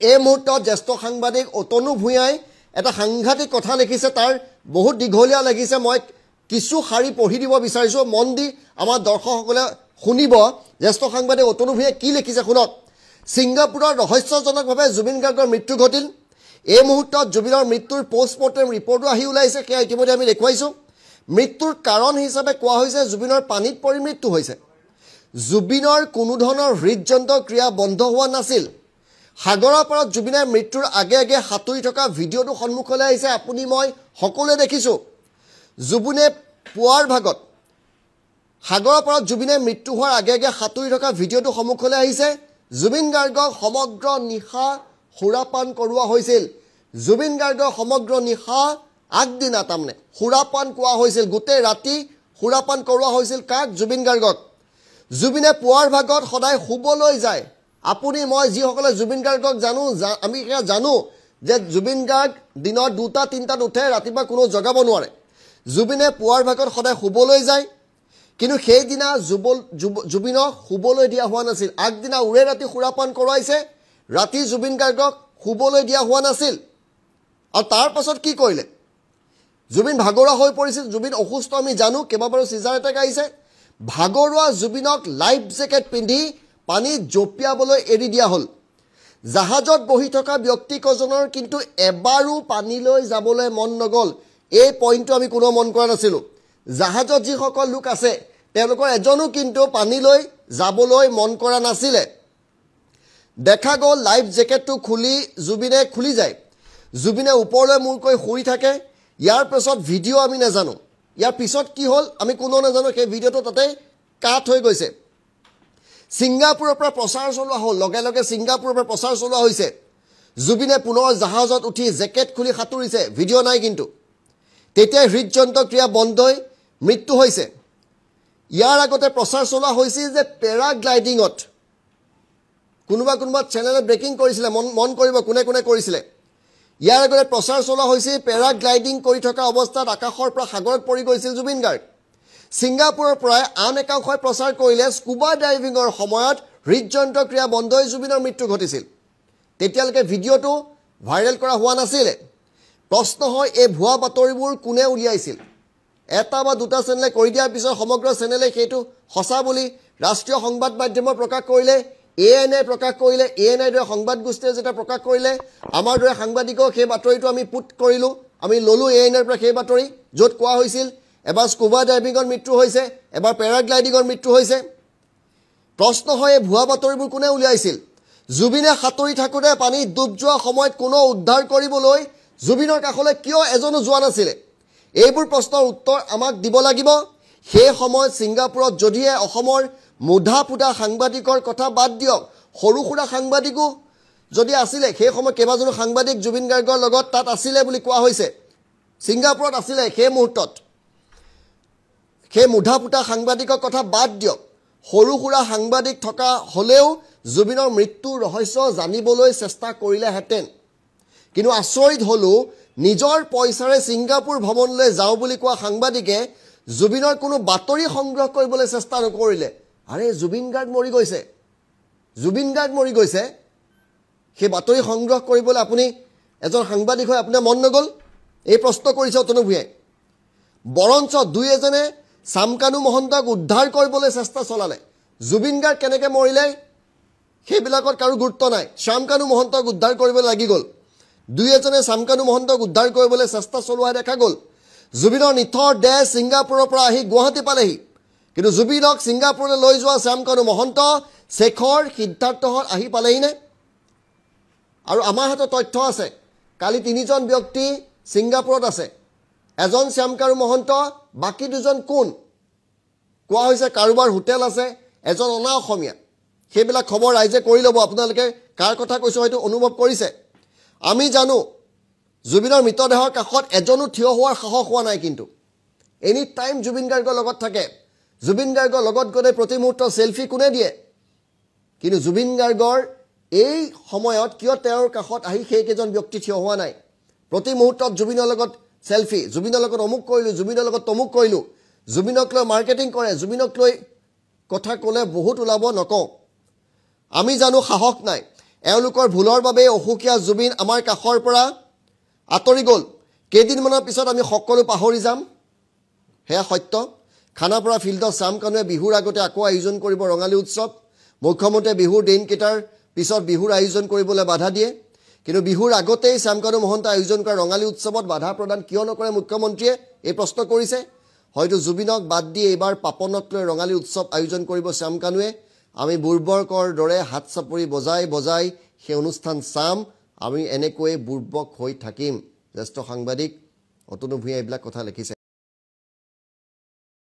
এই মুহূৰ্তত জ্যেষ্ঠ সাংবাদিক অতনু ভূঞাই এটা সাংঘাতিক কথা লিখিছে, তাৰ বহুত দীঘলীয়া লাগিছে। মই কিছু শাৰী পঢ়ি দিব বিচাৰিছোঁ, মন দি আমাৰ দৰ্শকসকলে শুনিব। জ্যেষ্ঠ সাংবাদিক অতনু ভূঞাই কি লিখিছে শুনক। ছিংগাপুৰৰ ৰহস্যজনকভাৱে জুবিন গাৰ্গৰ মৃত্যু ঘটিল। এই মুহূৰ্তত জুবিনৰ মৃত্যুৰ পোষ্টমৰ্টেম ৰিপৰ্টো আহি ওলাইছে, সেয়া ইতিমধ্যে আমি দেখুৱাইছোঁ। মৃত্যুৰ কাৰণ হিচাপে কোৱা হৈছে জুবিনৰ পানীত পৰি মৃত্যু হৈছে। জুবিনৰ কোনো ধৰণৰ হৃদযন্ত্ৰ ক্ৰিয়া বন্ধ হোৱা নাছিল। সাগৰৰ পাৰত জুবিনৰ মৃত্যুৰ আগে আগে সাঁতুৰি থকা ভিডিঅ'টো সন্মুখলৈ আহিছে, আপুনি মই সকলোৱে দেখিছোঁ। জুবিনে পুৱাৰ ভাগত সাগৰৰ পাৰত জুবিনে মৃত্যু হোৱাৰ আগে আগে সাঁতুৰি থকা ভিডিঅ'টো সন্মুখলৈ আহিছে। জুবিন গাৰ্গক সমগ্ৰ নিশা সুৰাপান কৰোৱা হৈছিল। জুবিন গাৰ্গৰ সমগ্ৰ নিশা আগদিনা তাৰমানে সুৰাপান কোৱা হৈছিল, গোটেই ৰাতি সুৰাপান কৰোৱা হৈছিল। কাক? জুবিন গাৰ্গক। জুবিনে পুৱাৰ ভাগত সদায় শুবলৈ যায়। আপুনি মই যিসকলে জুবিন গাৰ্গক জানো, আমি সেয়া জানো যে জুবিন গাৰ্গ দিনত 2টা-3টাত উঠে, ৰাতিপুৱা কোনো জগাব নোৱাৰে। জুবিনে পুৱাৰ ভাগত সদায় শুবলৈ যায়, কিন্তু সেইদিনা জুবিনক শুবলৈ দিয়া হোৱা নাছিল। আগদিনা উৰে ৰাতি সুৰাপান কৰোৱাইছে, ৰাতি জুবিন গাৰ্গক শুবলৈ দিয়া হোৱা নাছিল। আৰু তাৰ পাছত কি কৰিলে? জুবিন ভাগৰুৱা হৈ পৰিছিল, জুবিন অসুস্থ আমি জানো, কেইবাবাৰো চিজাৰ এটেক আহিছে। ভাগৰুৱা জুবিনক লাইফ জেকেট পিন্ধি পানীত জঁপিয়াবলৈ এৰি দিয়া হ'ল। জাহাজত বহি থকা ব্যক্তিকেইজনৰ কিন্তু এবাৰো পানীলৈ যাবলৈ মন নগ'ল। এই পইণ্টটো আমি কোনো মন কৰা নাছিলোঁ। জাহাজত যিসকল লোক আছে তেওঁলোকৰ এজনো কিন্তু পানীলৈ যাবলৈ মন কৰা নাছিলে। দেখা গ'ল লাইফ জেকেটটো জুবিনে খুলি যায়। জুবিনে ওপৰলৈ মূৰ কৰি শুই থাকে। ইয়াৰ পিছত ভিডিঅ' আমি নাজানো, ইয়াৰ পিছত কি হ'ল আমি কোনো নাজানো। সেই ভিডিঅ'টো তাতে কাট হৈ গৈছে। ছিংগাপুৰৰ পৰা প্ৰচাৰ চলোৱা হ'ল, লগে লগে ছিংগাপুৰৰ পৰা প্ৰচাৰ চলোৱা হৈছে। জুবিনে পুনৰ জাহাজত উঠি জেকেট খুলি সাঁতুৰিছে, ভিডিঅ' নাই কিন্তু। তেতিয়াই হৃদযন্ত্ৰ ক্ৰিয়া বন্ধ হৈ মৃত্যু হৈছে। ইয়াৰ আগতে প্ৰচাৰ চলোৱা হৈছিল যে পেৰাগ্লাইডিঙত কোনোবা চেনেলে ব্ৰেকিং কৰিছিলে, মন কৰিব কোনে কোনে কৰিছিলে। ইয়াৰ আগতে প্ৰচাৰ চলোৱা হৈছিল পেৰাগ্লাইডিং কৰি থকা অৱস্থাত আকাশৰ পৰা সাগৰত পৰি গৈছিল জুবিন গাৰ্গ। ছিংগাপুৰৰ পৰাই আন একাংশই প্ৰচাৰ কৰিলে স্কুবা ডাইভিঙৰ সময়ত হৃদযন্ত্ৰ ক্ৰিয়া বন্ধ হৈ জুবিনৰ মৃত্যু ঘটিছিল। তেতিয়ালৈকে ভিডিঅ'টো ভাইৰেল কৰা হোৱা নাছিলে। প্ৰশ্ন হয় এই ভুৱা বাতৰিবোৰ কোনে উলিয়াইছিল? এটা বা দুটা চেনেলে কৰি দিয়াৰ পিছত সমগ্ৰ চেনেলে সেইটো সঁচা বুলি ৰাষ্ট্ৰীয় সংবাদ মাধ্যমৰ প্ৰকাশ কৰিলে, ANI প্ৰকাশ কৰিলে। ANIৰ দৰে সংবাদ গোষ্ঠীয়ে যেতিয়া প্ৰকাশ কৰিলে, আমাৰ দৰে সাংবাদিকক সেই বাতৰিটো আমি পুট কৰিলোঁ, আমি ল'লোঁ ANIৰ পৰা সেই বাতৰি, য'ত কোৱা হৈছিল এবাৰ স্কুবা ডাইভিঙৰ মৃত্যু হৈছে, এবাৰ পেৰাগ্লাইডিঙৰ মৃত্যু হৈছে। প্ৰশ্ন হয় এই ভুৱা বাতৰিবোৰ কোনে উলিয়াইছিল? জুবিনে সাঁতুৰি থাকোঁতে পানীত ডুব যোৱা সময়ত কোনো উদ্ধাৰ কৰিবলৈ জুবিনৰ কাষলৈ কিয় এজনো যোৱা নাছিলে? এইবোৰ প্ৰশ্নৰ উত্তৰ আমাক দিব লাগিব। সেই সময়ত ছিংগাপুৰত যদিহে অসমৰ মুধা পুধা সাংবাদিকৰ কথা বাদ দিয়ক, সৰু সুৰা সাংবাদিকো যদি আছিলে, সেই সময়ত কেইবাজনো সাংবাদিক জুবিন গাৰ্গৰ লগত তাত আছিলে বুলি কোৱা হৈছে, ছিংগাপুৰত আছিলে সেই মুহূৰ্তত। সেই মুধা পুধা সাংবাদিকৰ কথা বাদ দিয়ক, সৰু সুৰা সাংবাদিক থকা হ'লেও জুবিনৰ মৃত্যুৰ ৰহস্য জানিবলৈ চেষ্টা কৰিলেহেঁতেন। কিন্তু আচৰিত হ'লোঁ, নিজৰ পইচাৰে ছিংগাপুৰ ভ্ৰমণলৈ যাওঁ বুলি কোৱা সাংবাদিকে জুবিনৰ কোনো বাতৰি সংগ্ৰহ কৰিবলৈ চেষ্টা নকৰিলে। আৰে জুবিন গাৰ্গ মৰি গৈছে, জুবিন গাৰ্গ মৰি গৈছে, সেই বাতৰি সংগ্ৰহ কৰিবলৈ আপুনি এজন সাংবাদিক হৈ আপোনাৰ মন নগ'ল? এই প্ৰশ্ন কৰিছে অতনু ভূঞাই। বৰঞ্চ দুই এজনে চামকানু মহন্তক উদ্ধাৰ কৰিবলৈ চেষ্টা চলালে। জুবিন গাৰ্গ কেনেকৈ মৰিলে সেইবিলাকত কাৰো গুৰুত্ব নাই, চামকানু মহন্তক উদ্ধাৰ কৰিবলৈ লাগি গ'ল। দুই এজনে চামকানু মহন্তক উদ্ধাৰ কৰিবলৈ চেষ্টা চলোৱা দেখা গ'ল। জুবিনৰ নিথৰ দেহ ছিংগাপুৰৰ পৰা আহি গুৱাহাটী পালেহি, কিন্তু জুবিনক ছিংগাপুৰলৈ লৈ যোৱা শ্যামকানু মহন্ত, শেখৰ, সিদ্ধাৰ্থহঁত আহি পালেহিনে? আৰু আমাৰ হাতত তথ্য আছে, কালি 3জন ব্যক্তি ছিংগাপুৰত আছে। এজন শ্যামকানু মহন্ত, বাকী 2জন কোন? কোৱা হৈছে কাৰোবাৰ হোটেল আছে, এজন অনা অসমীয়া। সেইবিলাক খবৰ ৰাইজে কৰি ল'ব, আপোনালোকে কাৰ কথা কৈছোঁ হয়তো অনুভৱ কৰিছে। আমি জানো জুবিনৰ মৃতদেহৰ কাষত এজনো থিয় হোৱাৰ সাহস হোৱা নাই, কিন্তু এনি টাইম জুবিন গাৰ্গৰ লগত থাকে। জুবিন গাৰ্গৰ লগত গ'লে প্ৰতি মুহূৰ্তত চেলফি কোনে দিয়ে? কিন্তু জুবিন গাৰ্গৰ এই সময়ত কিয় তেওঁৰ কাষত আহি সেইকেইজন ব্যক্তি থিয় হোৱা নাই? প্ৰতি মুহূৰ্তত জুবিনৰ লগত চেলফি, জুবিনৰ লগত অমুক কৰিলোঁ, জুবিনৰ লগত তমুক কৰিলোঁ, জুবিনক লৈ মাৰ্কেটিং কৰে, জুবিনক লৈ কথা ক'লে বহুত ওলাব, নকওঁ। আমি জানো সাহস নাই। এওঁলোকৰ ভুলৰ বাবে অসুখীয়া জুবিন আমাৰ কাষৰ পৰা আঁতৰি গ'ল কেইদিনমানৰ পিছত আমি সকলো পাহৰি যাম হেয়া সত্য খানাপাৰা ফিল্ডত শ্যাম কানুৱে বিহুৰ আগতে আকৌ আয়োজন কৰিব ৰঙালী উৎসৱ মুখ্যমন্ত্ৰীয়ে বিহুৰ দিনকেইটাৰ পিছত বিহুৰ আয়োজন কৰিবলৈ বাধা দিয়ে কিন্তু বিহুৰ আগতেই শ্যাম কানু মহন্ত আয়োজন কৰা ৰঙালী উৎসৱত বাধা প্ৰদান কিয় নকৰে মুখ্যমন্ত্ৰীয়ে এই প্ৰশ্ন কৰিছে হয়তো জুবিনক বাদ দি এইবাৰ পাপনক লৈ ৰঙালী উৎসৱ আয়োজন কৰিব শ্যাম কানুৱে আমি বুৰ্বকৰ দৰে হাত চাপৰি বজাই বজাই সেই অনুষ্ঠান চাম আমি এনেকৈ বুৰ্বক হৈ থাকিম জ্যেষ্ঠ সাংবাদিক অতনু ভূঞা এইবিলাক কথা লিখিছে